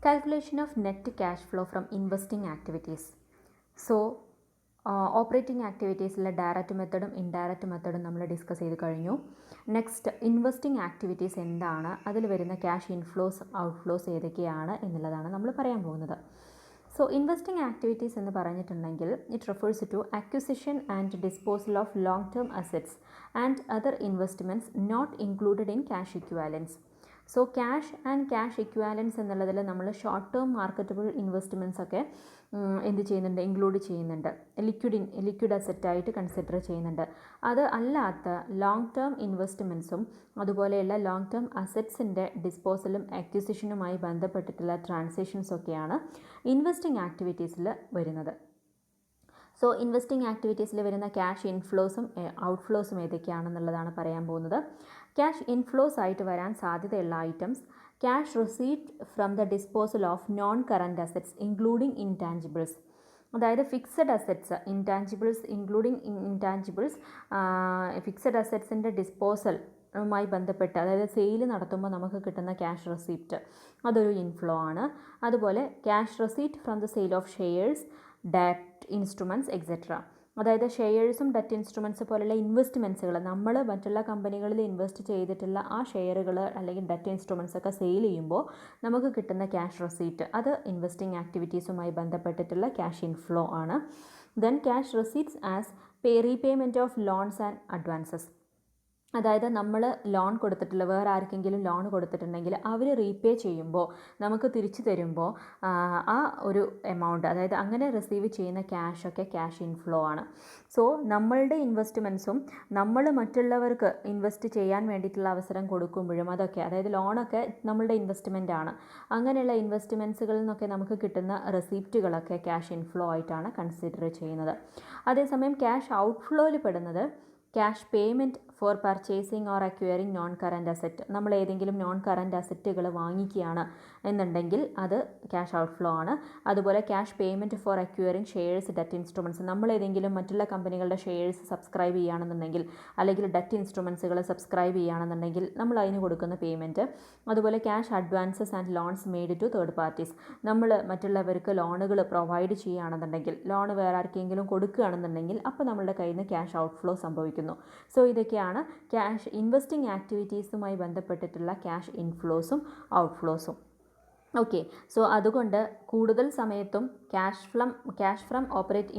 Calculation of net cash flow from investing activities. So, operating ആക്ടിവിറ്റീസിലെ direct മെത്തഡും indirect മെത്തഡും നമ്മൾ ഡിസ്കസ് ചെയ്ത് കഴിഞ്ഞു. നെക്സ്റ്റ് ഇൻവെസ്റ്റിംഗ് ആക്ടിവിറ്റീസ് എന്താണ്, അതിൽ വരുന്ന ക്യാഷ് ഇൻഫ്ലോസ് ഔട്ട്ഫ്ലോസ് ഏതൊക്കെയാണ് എന്നുള്ളതാണ് നമ്മൾ പറയാൻ പോകുന്നത്. സോ ഇൻവെസ്റ്റിംഗ് ആക്ടിവിറ്റീസ് എന്ന് പറഞ്ഞിട്ടുണ്ടെങ്കിൽ it refers to acquisition and disposal of long term assets and other investments not included in cash equivalents. So cash and cash equivalents എന്നുള്ളതിൽ നമ്മൾ ഷോർട്ട് ടേം മാർക്കറ്റബിൾ ഇൻവെസ്റ്റ്മെൻറ്റ്സ് ഒക്കെ എന്ത് ചെയ്യുന്നുണ്ട്, ഇൻക്ലൂഡ് ചെയ്യുന്നുണ്ട്, liquid അസറ്റായിട്ട് consider ചെയ്യുന്നുണ്ട്. അത് അല്ലാത്ത ലോങ് ടേം ഇൻവെസ്റ്റ്മെൻറ്റ്സും അതുപോലെയുള്ള ലോങ് ടേം അസറ്റ്സിൻ്റെ ഡിസ്പോസലും അക്വിസിഷനുമായി ബന്ധപ്പെട്ടിട്ടുള്ള ട്രാൻസാക്ഷൻസൊക്കെയാണ് ഇൻവെസ്റ്റിംഗ് ആക്ടിവിറ്റീസിൽ വരുന്നത്. സോ ഇൻവെസ്റ്റിംഗ് ആക്ടിവിറ്റീസിൽ വരുന്ന ക്യാഷ് ഇൻഫ്ലോസും ഔട്ട്ഫ്ലോസും ഏതൊക്കെയാണെന്നുള്ളതാണ് പറയാൻ പോകുന്നത്. ക്യാഷ് ഇൻഫ്ലോസ് ആയിട്ട് വരാൻ സാധ്യതയുള്ള items: cash receipt from the disposal of non current assets including intangibles. അതായത് ഫിക്സഡ് അസറ്റ്സ്, ഇൻടാഞ്ചിബിൾസ് ഫിക്സഡ് അസറ്റ്സിൻ്റെ ഡിസ്പോസലുമായി ബന്ധപ്പെട്ട്, അതായത് സെയിൽ നടത്തുമ്പോൾ നമുക്ക് കിട്ടുന്ന ക്യാഷ് റെസിപ്റ്റ്, അതൊരു ഇൻഫ്ലോ ആണ്. അതുപോലെ cash receipt from the sale of shares, debt instruments etcetera. അതായത് ഷെയർസും ഡെറ്റ് ഇൻസ്ട്രുമെൻറ്റ്സ് പോലുള്ള ഇൻവെസ്റ്റ്മെൻറ്റ്സുകൾ, നമ്മൾ മറ്റുള്ള കമ്പനികളിൽ ഇൻവെസ്റ്റ് ചെയ്തിട്ടുള്ള ആ ഷെയറുകൾ അല്ലെങ്കിൽ ഡെറ്റ് ഇൻസ്ട്രുമെൻറ്റ്സ് ഒക്കെ സെയിൽ ചെയ്യുമ്പോൾ നമുക്ക് കിട്ടുന്ന ക്യാഷ് റെസീറ്റ്, അത് ഇൻവെസ്റ്റിംഗ് ആക്ടിവിറ്റീസുമായി ബന്ധപ്പെട്ടിട്ടുള്ള ക്യാഷ് ഇൻഫ്ലോ ആണ്. Then cash receipts as repayment of loans and advances. അതായത് നമ്മൾ ലോൺ കൊടുത്തിട്ടുള്ള, വേറെ ആർക്കെങ്കിലും ലോൺ കൊടുത്തിട്ടുണ്ടെങ്കിൽ അവർ റീപേ ചെയ്യുമ്പോൾ, നമുക്ക് തിരിച്ചു തരുമ്പോൾ ആ ഒരു എമൗണ്ട്, അതായത് അങ്ങനെ റിസീവ് ചെയ്യുന്ന ക്യാഷൊക്കെ ക്യാഷ് ഇൻഫ്ലോ ആണ്. സോ നമ്മളുടെ ഇൻവെസ്റ്റ്മെൻറ്റ്സും നമ്മൾ മറ്റുള്ളവർക്ക് ഇൻവെസ്റ്റ് ചെയ്യാൻ വേണ്ടിയിട്ടുള്ള അവസരം കൊടുക്കുമ്പോഴും അതൊക്കെ, അതായത് ലോണൊക്കെ നമ്മളുടെ ഇൻവെസ്റ്റ്മെൻ്റ് ആണ്. അങ്ങനെയുള്ള ഇൻവെസ്റ്റ്മെൻറ്റ്സുകളിൽ നിന്നൊക്കെ നമുക്ക് കിട്ടുന്ന റെസിപ്റ്റുകളൊക്കെ ക്യാഷ് ഇൻഫ്ലോ ആയിട്ടാണ് കൺസിഡർ ചെയ്യുന്നത്. അതേസമയം ക്യാഷ് ഔട്ട്ഫ്ലോയിൽ പെടുന്നത് cash payment four purchasing or acquiring non current asset. നമ്മൾ ഏതെങ്കിലും നോൺ കറൻറ്റ് അസറ്റുകൾ വാങ്ങിക്കുകയാണ് എന്നുണ്ടെങ്കിൽ അത് ക്യാഷ് ഔട്ട്ഫ്ലോ ആണ്. അതുപോലെ cash payment four acquiring shares, debt instruments, നമ്മൾ ഏതെങ്കിലും മറ്റുള്ള കമ്പനികളുടെ ഷെയർസ് സബ്സ്ക്രൈബ് ചെയ്യുകയാണെന്നുണ്ടെങ്കിൽ അല്ലെങ്കിൽ ഡെറ്റ് ഇൻസ്ട്രുമെൻറ്റ്സുകൾ സബ്സ്ക്രൈബ് ചെയ്യുകയാണെന്നുണ്ടെങ്കിൽ നമ്മൾ അതിന് കൊടുക്കുന്ന പേയ്മെൻറ്റ്. അതുപോലെ cash advances and loans made to third parties. നമ്മൾ മറ്റുള്ളവർക്ക് ലോണുകൾ പ്രൊവൈഡ് ചെയ്യുകയാണെന്നുണ്ടെങ്കിൽ, ലോൺ വേറെ ആർക്കെങ്കിലും കൊടുക്കുകയാണെന്നുണ്ടെങ്കിൽ അപ്പോൾ നമ്മളുടെ കയ്യിൽ നിന്ന് ക്യാഷ് ഔട്ട്ഫ്ലോ സംഭവിക്കുന്നു. സോ ഇതൊക്കെയാണ് ക്യാഷ് ഇൻവെസ്റ്റിംഗ് ആക്ടിവിറ്റീസുമായി ബന്ധപ്പെട്ടിട്ടുള്ള ക്യാഷ് ഇൻഫ്ലോസും ഔട്ട്ഫ്ലോസും. ഓക്കെ, സോ അതുകൊണ്ട് കൂടുതൽ സമയത്തും ക്യാഷ് ഫ്രം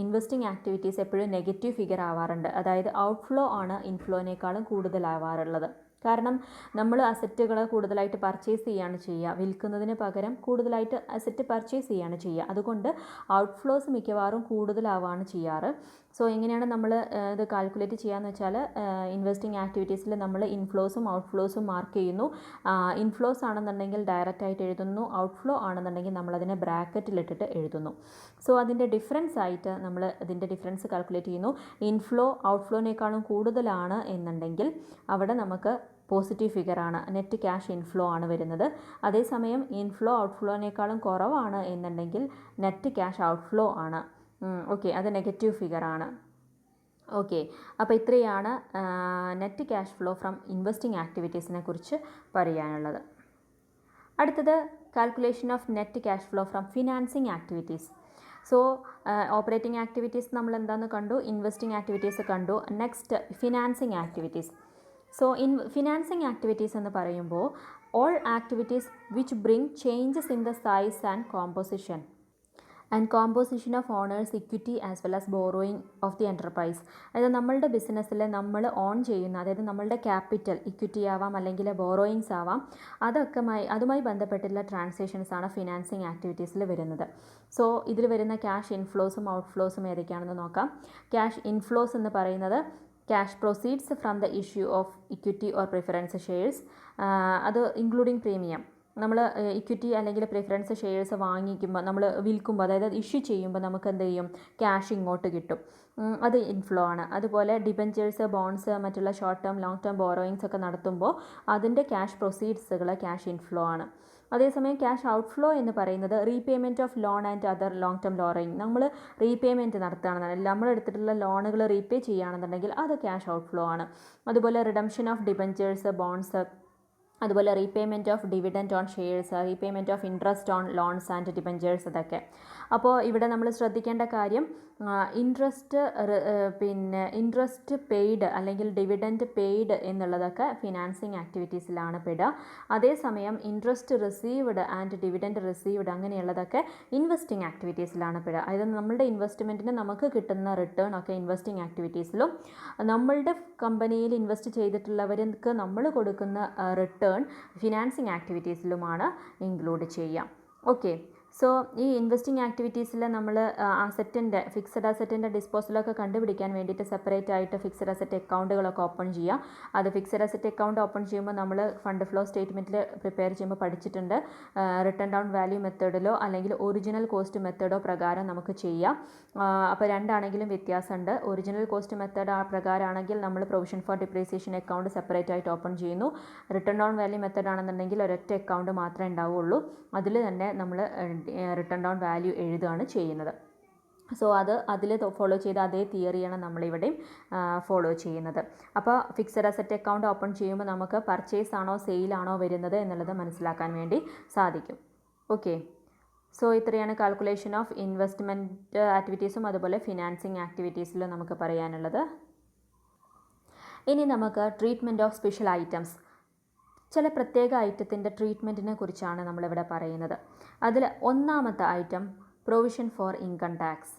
ഇൻവെസ്റ്റിംഗ് ആക്ടിവിറ്റീസ് എപ്പോഴും നെഗറ്റീവ് ഫിഗർ ആവാറുണ്ട്. അതായത് ഔട്ട്ഫ്ലോ ആണ് ഇൻഫ്ലോനേക്കാളും കൂടുതലാവാറുള്ളത്. കാരണം നമ്മൾ അസറ്റുകൾ കൂടുതലായിട്ട് പർച്ചേസ് ചെയ്യുകയാണ് ചെയ്യുക, വിൽക്കുന്നതിന് പകരം കൂടുതലായിട്ട് അസറ്റ് പർച്ചേസ് ചെയ്യുകയാണ് ചെയ്യുക. അതുകൊണ്ട് ഔട്ട്ഫ്ലോസ് മിക്കവാറും കൂടുതലാവുകയാണ് ചെയ്യാറ്. സോ എങ്ങനെയാണ് നമ്മൾ ഇത് കാൽക്കുലേറ്റ് ചെയ്യാന്ന് വെച്ചാൽ, ഇൻവെസ്റ്റിംഗ് ആക്ടിവിറ്റീസിൽ നമ്മൾ ഇൻഫ്ലോസും ഔട്ട്ഫ്ലോസും മാർക്ക് ചെയ്യുന്നു. ഇൻഫ്ലോസ് ആണെന്നുണ്ടെങ്കിൽ ഡയറക്റ്റ് ആയിട്ട് എഴുതുന്നു, ഔട്ട്ഫ്ലോ ആണെന്നുണ്ടെങ്കിൽ നമ്മളതിനെ ബ്രാക്കറ്റിലിട്ടിട്ട് എഴുതുന്നു. സോ അതിൻ്റെ ഡിഫറൻസ് ആയിട്ട് നമ്മൾ ഇതിൻ്റെ ഡിഫറൻസ് കാൽക്കുലേറ്റ് ചെയ്യുന്നു. ഇൻഫ്ലോ ഔട്ട്ഫ്ലോനേക്കാളും കൂടുതലാണ് എന്നുണ്ടെങ്കിൽ അവിടെ നമുക്ക് പോസിറ്റീവ് ഫിഗറാണ്, നെറ്റ് ക്യാഷ് ഇൻഫ്ലോ ആണ് വരുന്നത്. അതേസമയം ഇൻഫ്ലോ ഔട്ട്ഫ്ലോനേക്കാളും കുറവാണ് എന്നുണ്ടെങ്കിൽ നെറ്റ് ക്യാഷ് ഔട്ട്ഫ്ലോ ആണ്. ഓക്കെ, അത് നെഗറ്റീവ് ഫിഗറാണ്. ഓക്കെ, അപ്പോൾ ഇത്രയാണ് net cash flow from investing ആക്ടിവിറ്റീസിനെ കുറിച്ച് പറയാനുള്ളത്. അടുത്തത് calculation of net cash flow from financing activities. So operating activities നമ്മൾ എന്താണെന്ന് കണ്ടു, ഇൻവെസ്റ്റിംഗ് ആക്ടിവിറ്റീസ് കണ്ടു. Next financing activities. So financing activities എന്ന് പറയുമ്പോൾ all activities which bring changes in the size and composition of owners equity as well as borrowing of the enterprise. അതായത് നമ്മളുടെ ബിസിനസ്സിൽ നമ്മൾ ഓൺ ചെയ്യുന്ന, അതായത് നമ്മളുടെ ക്യാപിറ്റൽ ഇക്വിറ്റി ആവാം അല്ലെങ്കിൽ ബോറോയിങ്സ് ആവാം, അതുമായി ബന്ധപ്പെട്ടുള്ള ട്രാൻസാക്ഷൻസ് ആണ് ഫിനാൻസിങ് ആക്ടിവിറ്റീസിൽ വരുന്നത്. സോ ഇതിൽ വരുന്ന ക്യാഷ് ഇൻഫ്ലോസും ഔട്ട്ഫ്ലോസും ഏതൊക്കെയാണെന്ന് നോക്കാം. ക്യാഷ് ഇൻഫ്ലോസ് എന്ന് പറയുന്നത് cash proceeds from the issue of equity or preference shares, അത് ഇൻക്ലൂഡിങ് പ്രീമിയം. നമ്മൾ ഇക്വിറ്റി അല്ലെങ്കിൽ പ്രിഫറൻസ് ഷെയർസ് വാങ്ങിക്കുമ്പോൾ, നമ്മൾ വിൽക്കുമ്പോൾ, അതായത് ഇഷ്യൂ ചെയ്യുമ്പോൾ നമുക്ക് എന്ത് ചെയ്യും, ക്യാഷ് ഇങ്ങോട്ട് കിട്ടും, അത് ഇൻഫ്ലോ ആണ്. അതുപോലെ ഡിബഞ്ചേഴ്സ്, ബോൺസ്, മറ്റുള്ള short term long term borrowings ഒക്കെ നടത്തുമ്പോൾ അതിൻ്റെ ക്യാഷ് പ്രൊസീഡ്സുകൾ ക്യാഷ് ഇൻഫ്ലോ ആണ്. അതേസമയം ക്യാഷ് ഔട്ട്ഫ്ലോ എന്ന് പറയുന്നത് repayment of loan and other long term borrowing. നമ്മൾ റീപേയ്മെൻറ്റ് നടത്തുകയാണെന്നുണ്ടെങ്കിൽ, നമ്മൾ എടുത്തിട്ടുള്ള ലോണുകൾ റീപേ ചെയ്യുകയാണെന്നുണ്ടെങ്കിൽ അത് ക്യാഷ് ഔട്ട്ഫ്ലോ ആണ്. അതുപോലെ റിഡംഷൻ ഓഫ് ഡിബഞ്ചേഴ്സ്, ബോൺസ്, അതുപോലെ repayment of dividend on shares, repayment of interest on loans and debentures, ഇതൊക്കെ. അപ്പോൾ ഇവിടെ നമ്മൾ ശ്രദ്ധിക്കേണ്ട കാര്യം ഇൻട്രസ്റ്റ് പെയ്ഡ് അല്ലെങ്കിൽ ഡിവിഡൻറ്റ് പെയ്ഡ് എന്നുള്ളതൊക്കെ ഫിനാൻസിങ് ആക്ടിവിറ്റീസിലാണ് പെടുക. അതേസമയം interest received and dividend received അങ്ങനെയുള്ളതൊക്കെ ഇൻവെസ്റ്റിംഗ് ആക്ടിവിറ്റീസിലാണ് പെടുക. അതായത് നമ്മളുടെ ഇൻവെസ്റ്റ്മെൻറ്റിന് നമുക്ക് കിട്ടുന്ന റിട്ടേൺ ഒക്കെ ഇൻവെസ്റ്റിംഗ് ആക്ടിവിറ്റീസിലും നമ്മളുടെ കമ്പനിയിൽ ഇൻവെസ്റ്റ് ചെയ്തിട്ടുള്ളവർക്ക് നമ്മൾ കൊടുക്കുന്ന റിട്ടേൺ ഫിനാൻസിങ് ആക്ടിവിറ്റീസിലുമാണ് ഇൻക്ലൂഡ് ചെയ്യുക. ഓക്കെ, സോ ഈ ഇൻവെസ്റ്റിംഗ് ആക്ടിവിറ്റീസിൽ നമ്മൾ ഫിക്സഡ് അസറ്റിൻ്റെ ഡിസ്പോസലൊക്കെ കണ്ടുപിടിക്കാൻ വേണ്ടിയിട്ട് സെപ്പറേറ്റ് ആയിട്ട് ഫിക്സഡ് അസറ്റ് അക്കൗണ്ടുകളൊക്കെ ഓപ്പൺ ചെയ്യുക. അത് ഫിക്സഡ് അസറ്റ് അക്കൗണ്ട് ഓപ്പൺ ചെയ്യുമ്പോൾ നമ്മൾ ഫണ്ട് ഫ്ലോ സ്റ്റേറ്റ്മെൻറ്റിൽ പ്രിപ്പയർ ചെയ്യുമ്പോൾ പഠിച്ചിട്ടുണ്ട്. റിട്ടേൺ ഡൗൺ വാല്യൂ മെത്തേഡിലോ അല്ലെങ്കിൽ ഒറിജിനൽ കോസ്റ്റ് മെത്തേഡോ പ്രകാരം നമുക്ക് ചെയ്യാം. അപ്പോൾ രണ്ടാണെങ്കിലും വ്യത്യാസമുണ്ട്. ഒറിജിനൽ കോസ്റ്റ് മെത്തേഡ് ആ പ്രകാരമാണെങ്കിൽ നമ്മൾ provision for depreciation account separate ആയിട്ട് ഓപ്പൺ ചെയ്യുന്നു. റിട്ടേൺ ഡൗൺ വാല്യൂ മെത്തേഡ് ആണെന്നുണ്ടെങ്കിൽ ഒരൊറ്റ അക്കൗണ്ട് മാത്രമേ ഉണ്ടാവുള്ളൂ. അതിൽ തന്നെ നമ്മൾ റിട്ടേൺ ഡൗൺ വാല്യൂ എഴുതുകയാണ് ചെയ്യുന്നത്. സോ അതിൽ ഫോളോ ചെയ്ത അതേ തിയറിയാണ് നമ്മളിവിടെയും ഫോളോ ചെയ്യുന്നത്. അപ്പോൾ ഫിക്സഡ് അസറ്റ് അക്കൗണ്ട് ഓപ്പൺ ചെയ്യുമ്പോൾ നമുക്ക് പർച്ചേസ് ആണോ സെയിലാണോ വരുന്നത് എന്നുള്ളത് മനസ്സിലാക്കാൻ വേണ്ടി സാധിക്കും. ഓക്കെ, സോ ഇത്രയാണ് കാൽക്കുലേഷൻ ഓഫ് ഇൻവെസ്റ്റ്മെൻറ്റ് ആക്ടിവിറ്റീസും അതുപോലെ ഫിനാൻസിങ് ആക്ടിവിറ്റീസിലും നമുക്ക് പറയാനുള്ളത്. ഇനി നമുക്ക് ട്രീറ്റ്മെൻറ്റ് ഓഫ് സ്പെഷ്യൽ ഐറ്റംസ്, ചില പ്രത്യേക ഐറ്റത്തിൻ്റെ ട്രീറ്റ്മെൻറ്റിനെ കുറിച്ചാണ് നമ്മളിവിടെ പറയുന്നത്. അതിൽ ഒന്നാമത്തെ item provision for income tax.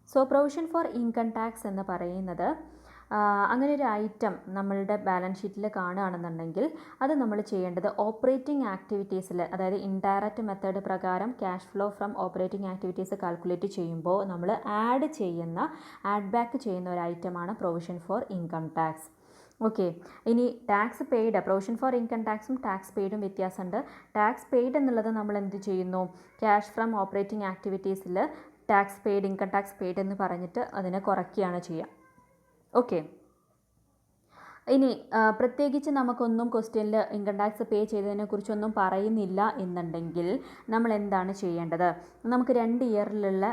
So provision for income tax എന്ന് പറയുന്നത് അങ്ങനെ ഒരു ഐറ്റം നമ്മളുടെ ബാലൻസ് ഷീറ്റിൽ കാണുകയാണെന്നുണ്ടെങ്കിൽ അത് നമ്മൾ ചെയ്യേണ്ടത് ഓപ്പറേറ്റിംഗ് ആക്ടിവിറ്റീസിൽ, അതായത് ഇൻഡയറക്റ്റ് മെത്തേഡ് പ്രകാരം cash flow from operating activities calculate ചെയ്യുമ്പോൾ നമ്മൾ ആഡ് ബാക്ക് ചെയ്യുന്ന ഒരു ഐറ്റമാണ് provision for income tax. Okay, ഇനി tax paid, provision for income ടാക്സും ടാക്സ് പെയ്ഡും വ്യത്യാസമുണ്ട്. ടാക്സ് പെയ്ഡ് എന്നുള്ളത് നമ്മൾ എന്ത് ചെയ്യുന്നു, ക്യാഷ് ഫ്രം ഓപ്പറേറ്റിംഗ് ആക്ടിവിറ്റീസിൽ tax paid, income tax paid എന്ന് പറഞ്ഞിട്ട് അതിനെ കുറയ്ക്കുകയാണ് ചെയ്യുക. ഓക്കെ, ഇനി പ്രത്യേകിച്ച് നമുക്കൊന്നും ക്വസ്റ്റ്യനിൽ ഇൻകം ടാക്സ് പേ ചെയ്തതിനെക്കുറിച്ചൊന്നും പറയുന്നില്ല എന്നുണ്ടെങ്കിൽ നമ്മൾ എന്താണ് ചെയ്യേണ്ടത്, നമുക്ക് 2 ഇയറിലുള്ള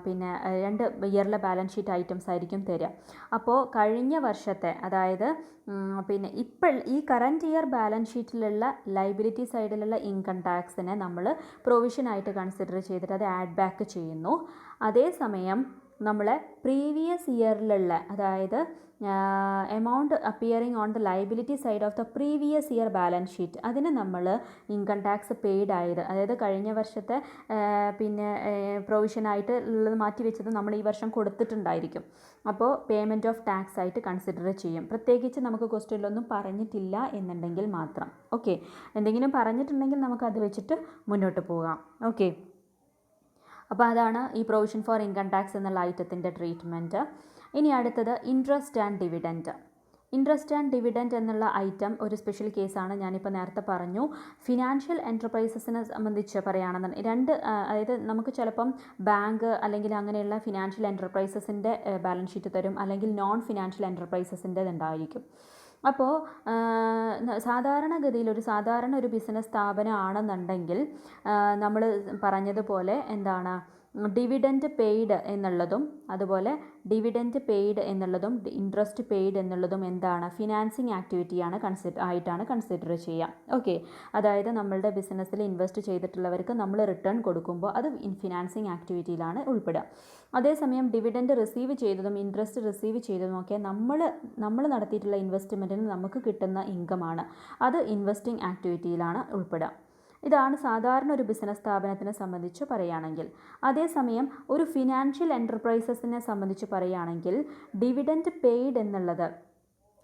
2 ഇയറിലെ ബാലൻസ് ഷീറ്റ് ഐറ്റംസ് ആയിരിക്കും തരിക. അപ്പോൾ കഴിഞ്ഞ വർഷത്തെ, അതായത് ഇപ്പോൾ ഈ കറൻറ്റ് ഇയർ ബാലൻസ് ഷീറ്റിലുള്ള ലൈബിലിറ്റി സൈഡിലുള്ള ഇൻകം ടാക്സിനെ നമ്മൾ പ്രൊവിഷനായിട്ട് കൺസിഡർ ചെയ്തിട്ട് അത് ആഡ് ബാക്ക് ചെയ്യുന്നു. അതേസമയം നമ്മൾ പ്രീവിയസ് ഇയറിലുള്ള, അതായത് amount appearing on the liability side of the previous year balance sheet, അതിന് നമ്മൾ ഇൻകം ടാക്സ് പെയ്ഡ് ആയത്, അതായത് കഴിഞ്ഞ വർഷത്തെ പ്രൊവിഷനായിട്ട് ഉള്ളത് മാറ്റി വെച്ചത് നമ്മൾ ഈ വർഷം കൊടുത്തിട്ടുണ്ടായിരിക്കും. അപ്പോൾ പേയ്മെൻറ്റ് ഓഫ് ടാക്സ് ആയിട്ട് കൺസിഡർ ചെയ്യും. പ്രത്യേകിച്ച് നമുക്ക് ക്വസ്റ്റ്യനിലൊന്നും പറഞ്ഞിട്ടില്ല എന്നുണ്ടെങ്കിൽ മാത്രം. ഓക്കെ, എന്തെങ്കിലും പറഞ്ഞിട്ടുണ്ടെങ്കിൽ നമുക്കത് വെച്ചിട്ട് മുന്നോട്ട് പോകാം. ഓക്കെ, അപ്പോൾ അതാണ് ഈ പ്രൊവിഷൻ ഫോർ ഇൻകം ടാക്സ് എന്നുള്ള ഐറ്റത്തിൻ്റെ ട്രീറ്റ്മെൻറ്റ്. ഇനി അടുത്തത് interest and dividend. Interest and dividend എന്നുള്ള ഐറ്റം ഒരു സ്പെഷ്യൽ കേസാണ്. ഞാനിപ്പോൾ നേരത്തെ പറഞ്ഞു. ഫിനാൻഷ്യൽ എൻ്റർപ്രൈസസിനെ സംബന്ധിച്ച് പറയുകയാണെന്നുണ്ടെങ്കിൽ അതായത് നമുക്ക് ചിലപ്പം ബാങ്ക് അല്ലെങ്കിൽ അങ്ങനെയുള്ള ഫിനാൻഷ്യൽ എൻ്റർപ്രൈസസിൻ്റെ ബാലൻസ് ഷീറ്റ് തരും, അല്ലെങ്കിൽ നോൺ ഫിനാൻഷ്യൽ എൻ്റർപ്രൈസസിൻ്റെ ഉണ്ടായിരിക്കും. അപ്പോൾ സാധാരണഗതിയിൽ ഒരു ബിസിനസ് സ്ഥാപനം ആണെന്നുണ്ടെങ്കിൽ നമ്മൾ പറഞ്ഞതുപോലെ എന്താണ്, ഡിവിഡൻറ്റ് പെയ്ഡ് എന്നുള്ളതും അതുപോലെ ഇൻട്രസ്റ്റ് പെയ്ഡ് എന്നുള്ളതും എന്താണ്, ഫിനാൻസിങ് ആക്ടിവിറ്റിയാണ് കൺസിഡർ ചെയ്യുക. ഓക്കെ, അതായത് നമ്മളുടെ ബിസിനസ്സിൽ ഇൻവെസ്റ്റ് ചെയ്തിട്ടുള്ളവർക്ക് നമ്മൾ റിട്ടേൺ കൊടുക്കുമ്പോൾ അത് ഫിനാൻസിങ് ആക്ടിവിറ്റിയിലാണ് ഉൾപ്പെടുക. അതേസമയം ഡിവിഡൻറ്റ് റിസീവ് ചെയ്തതും ഇൻട്രസ്റ്റ് റിസീവ് ചെയ്തതും ഒക്കെ നമ്മൾ നടത്തിയിട്ടുള്ള ഇൻവെസ്റ്റ്മെൻറ്റിന് നമുക്ക് കിട്ടുന്ന ഇൻകമാണ്, അത് ഇൻവെസ്റ്റിംഗ് ആക്ടിവിറ്റിയിലാണ് ഉൾപ്പെടുക. ഇതാണ് സാധാരണ ഒരു ബിസിനസ് സ്ഥാപനത്തിനെ സംബന്ധിച്ച് പറയുകയാണെങ്കിൽ. അതേസമയം ഒരു ഫിനാൻഷ്യൽ എൻ്റർപ്രൈസസിനെ സംബന്ധിച്ച് പറയുകയാണെങ്കിൽ ഡിവിഡൻറ്റ് പെയ്ഡ് എന്നുള്ളത്,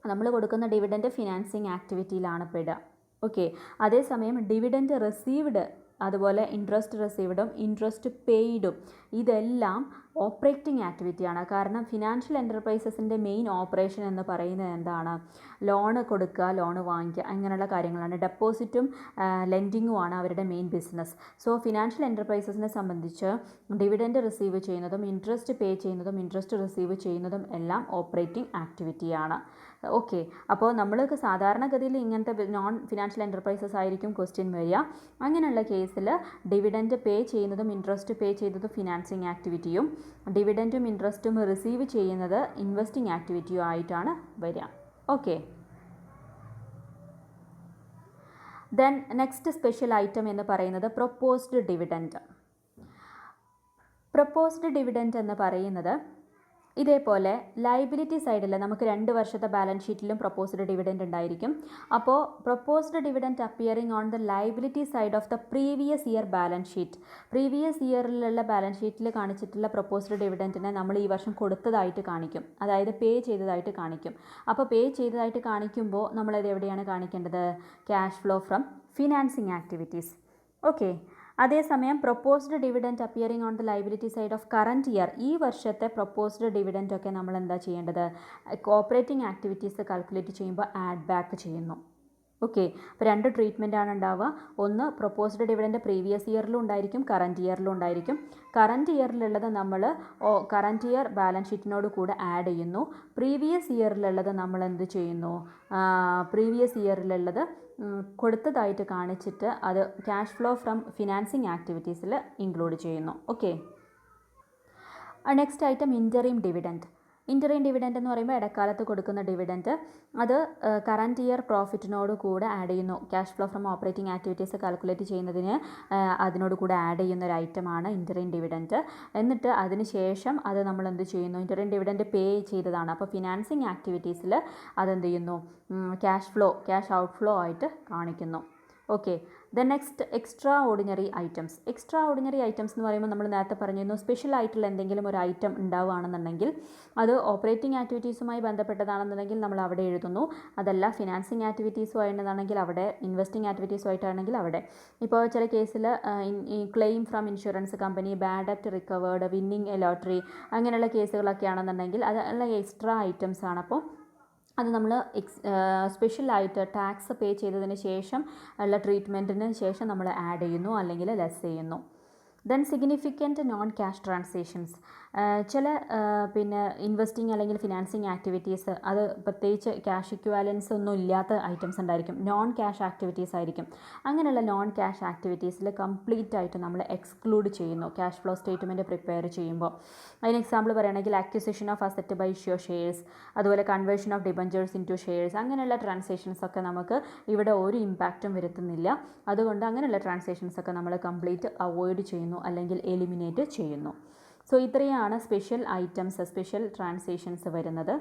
നമ്മൾ കൊടുക്കുന്ന ഡിവിഡൻറ്റ് ഫിനാൻസിങ് ആക്ടിവിറ്റിയിലാണ് പെടുക. ഓക്കെ, അതേസമയം ഡിവിഡൻറ്റ് റിസീവ്ഡ്, അതുപോലെ ഇൻട്രസ്റ്റ് റിസീവ്ഡും ഇൻട്രസ്റ്റ് പെയ്ഡും ഇതെല്ലാം ഓപ്പറേറ്റിംഗ് ആക്ടിവിറ്റിയാണ്. കാരണം ഫിനാൻഷ്യൽ എൻ്റർപ്രൈസസിൻ്റെ മെയിൻ ഓപ്പറേഷൻ എന്ന് പറയുന്നത് എന്താണ്, ലോണ് കൊടുക്കുക, ലോണ് വാങ്ങിക്കുക, അങ്ങനെയുള്ള കാര്യങ്ങളാണ്. ഡെപ്പോസിറ്റും ലെൻഡിങ്ങുമാണ് അവരുടെ മെയിൻ ബിസിനസ്. സോ ഫിനാൻഷ്യൽ എൻ്റർപ്രൈസസിനെ സംബന്ധിച്ച് ഡിവിഡൻറ്റ് റിസീവ് ചെയ്യുന്നതും ഇൻട്രസ്റ്റ് പേ ചെയ്യുന്നതും ഇൻട്രസ്റ്റ് റിസീവ് ചെയ്യുന്നതും എല്ലാം ഓപ്പറേറ്റിംഗ് ആക്ടിവിറ്റിയാണ്. ഓക്കെ, അപ്പോൾ നമ്മൾക്ക് സാധാരണഗതിയിൽ ഇങ്ങനത്തെ നോൺ ഫിനാൻഷ്യൽ എൻ്റർപ്രൈസസ് ആയിരിക്കും ക്വസ്റ്റ്യൻ വരിക. അങ്ങനെയുള്ള കേസിൽ ഡിവിഡൻറ്റ് പേ ചെയ്യുന്നതും ഇൻട്രസ്റ്റ് പേ ചെയ്തതും ഫിനാൻസിങ് ആക്ടിവിറ്റിയും ഡിവിഡൻറ്റും ഇൻട്രസ്റ്റും റിസീവ് ചെയ്യുന്നത് ഇൻവെസ്റ്റിംഗ് ആക്ടിവിറ്റിയും ആയിട്ടാണ് വരിക. Okay, then next special item എന്ന് പറയുന്നത് പ്രൊപ്പോസ്ഡ് ഡിവിഡൻറ്റ്. പ്രൊപ്പോസ്ഡ് ഡിവിഡൻറ്റ് എന്ന് പറയുന്നത് ഇതേപോലെ ലയബിലിറ്റി സൈഡിൽ നമുക്ക് 2 വർഷത്തെ ബാലൻസ് ഷീറ്റിലും പ്രൊപ്പോസ്ഡ് ഡിവിഡൻറ്റ് ഉണ്ടായിരിക്കും. അപ്പോൾ proposed dividend appearing on the liability side of the previous year balance sheet. Previous ഇയറിലുള്ള ബാലൻസ് ഷീറ്റിൽ കാണിച്ചിട്ടുള്ള പ്രൊപ്പോസ്ഡ് ഡിവിഡൻറ്റിനെ നമ്മൾ ഈ വർഷം കൊടുത്തതായിട്ട് കാണിക്കും, അതായത് പേ ചെയ്തതായിട്ട് കാണിക്കും. അപ്പോൾ പേ ചെയ്തതായിട്ട് കാണിക്കുമ്പോൾ നമ്മളത് എവിടെയാണ് കാണിക്കേണ്ടത്? Cash flow from financing activities. Okay. അതേസമയം proposed dividend appearing on the liability side of current year, ഈ വർഷത്തെ പ്രൊപ്പോസ്ഡ് ഡിവിഡൻറ്റ് ഒക്കെ നമ്മൾ എന്താ ചെയ്യേണ്ടത്? ഓപ്പറേറ്റിംഗ് ആക്ടിവിറ്റീസ് കാൽക്കുലേറ്റ് ചെയ്യുമ്പോൾ ആഡ് ബാക്ക് ചെയ്യുന്നു. ഓക്കെ. അപ്പോൾ 2 ട്രീറ്റ്മെൻറ്റാണ് ഉണ്ടാവുക. ഒന്ന് പ്രൊപ്പോസ്ഡ് ഡിവിഡൻറ്റ് പ്രീവിയസ് ഇയറിലും ഉണ്ടായിരിക്കും, കറൻറ്റ് ഇയറിലും ഉണ്ടായിരിക്കും. കറൻറ്റ് ഇയറിലുള്ളത് നമ്മൾ കറൻറ്റ് ഇയർ ബാലൻസ് ഷീറ്റിനോട് കൂടെ ആഡ് ചെയ്യുന്നു. പ്രീവിയസ് ഇയറിലുള്ളത് നമ്മൾ എന്ത് ചെയ്യുന്നു? പ്രീവിയസ് ഇയറിലുള്ളത് കൊടുത്തതായിട്ട് കാണിച്ചിട്ട് അത് ക്യാഷ് ഫ്ലോ ഫ്രം ഫിനാൻസിങ് ആക്ടിവിറ്റീസിൽ ഇൻക്ലൂഡ് ചെയ്യുന്നു. Okay. Next item interim dividend. Interim dividend എന്ന് പറയുമ്പോൾ ഇടക്കാലത്ത് കൊടുക്കുന്ന ഡിവിഡൻറ്റ്, അത് കറൻറ്റ് ഇയർ പ്രോഫിറ്റിനോട് കൂടെ ആഡ് ചെയ്യുന്നു. Cash flow from operating activities calculate ചെയ്യുന്നതിന് അതിനോട് കൂടെ ആഡ് ചെയ്യുന്ന ഒരു ഐറ്റമാണ് ഇൻ്ററിം ഡിവിഡൻറ്റ്. എന്നിട്ട് അതിന് ശേഷം അത് നമ്മൾ എന്ത് ചെയ്യുന്നു? ഇൻ്ററിം ഡിവിഡൻറ്റ് പേ ചെയ്തതാണ്. അപ്പോൾ ഫിനാൻസിങ് ആക്ടിവിറ്റീസിൽ അതെന്ത് ചെയ്യുന്നു? ക്യാഷ് ഔട്ട് ഫ്ലോ ആയിട്ട് കാണിക്കുന്നു. Okay. The next extra ordinary items. Extra ordinary items എന്ന് പറയുമ്പോൾ നമ്മൾ നേരത്തെ പറഞ്ഞിരുന്നു, സ്പെഷ്യൽ ആയിട്ടുള്ള എന്തെങ്കിലും ഒരു ഐറ്റം ഉണ്ടാവുകയാണെന്നുണ്ടെങ്കിൽ അത് ഓപ്പറേറ്റിംഗ് ആക്ടിവിറ്റീസുമായി ബന്ധപ്പെട്ടതാണെന്നുണ്ടെങ്കിൽ നമ്മൾ അവിടെ എഴുതുന്നു. അതല്ല ഫിനാൻസിങ് ആക്ടിവിറ്റീസുമായിട്ടാണെങ്കിൽ അവിടെ, ഇൻവെസ്റ്റിംഗ് ആക്ടിവിറ്റീസുമായിട്ടാണെങ്കിൽ അവിടെ. ഇപ്പോൾ ചില കേസിൽ claim from insurance company, bad debt recovered, winning A lottery, അങ്ങനെയുള്ള കേസുകളൊക്കെ ആണെന്നുണ്ടെങ്കിൽ അതെല്ലാം എക്സ്ട്രാ ഐറ്റംസ് ആണ്. അപ്പോൾ അത് നമ്മൾ സ്പെഷ്യലായിട്ട് ടാക്സ് പേ ചെയ്തതിന് ശേഷം ഉള്ള ട്രീറ്റ്മെൻറ്റിന് ശേഷം നമ്മൾ ആഡ് ചെയ്യുന്നു, അല്ലെങ്കിൽ ലെസ് ചെയ്യുന്നു. Then significant non cash transactions. ചില പിന്നെ ഇൻവെസ്റ്റിംഗ് അല്ലെങ്കിൽ ഫിനാൻസിങ് ആക്ടിവിറ്റീസ്, അത് പ്രത്യേകിച്ച് ക്യാഷ് ഇക്വാലൻസ് ഒന്നും ഇല്ലാത്ത ഐറ്റംസ് ഉണ്ടായിരിക്കും, നോൺ ക്യാഷ് ആക്ടിവിറ്റീസ് ആയിരിക്കും. അങ്ങനെയുള്ള നോൺ ക്യാഷ് ആക്ടിവിറ്റീസിൽ കംപ്ലീറ്റ് ആയിട്ട് നമ്മൾ എക്സ്ക്ലൂഡ് ചെയ്യുന്നു ക്യാഷ് ഫ്ലോ സ്റ്റേറ്റ്മെൻറ്റ് പ്രിപ്പയർ ചെയ്യുമ്പോൾ. അതിന് എക്സാമ്പിൾ പറയുകയാണെങ്കിൽ acquisition of asset by issue shares, അതുപോലെ conversion of debentures into shares, അങ്ങനെയുള്ള ട്രാൻസാക്ഷൻസ് ഒക്കെ നമുക്ക് ഇവിടെ ഒരു ഇമ്പാക്റ്റും വരുത്തുന്നില്ല. അതുകൊണ്ട് അങ്ങനെയുള്ള ട്രാൻസാക്ഷൻസ് ഒക്കെ നമ്മൾ കംപ്ലീറ്റ് അവോയ്ഡ് ചെയ്യുന്നു, അല്ലെങ്കിൽ എലിമിനേറ്റ് ചെയ്യുന്നു. സോ ഇത്രയാണ് സ്പെഷ്യൽ ഐറ്റംസ്, സ്പെഷ്യൽ ട്രാൻസാക്ഷൻസ് വരുന്നത്.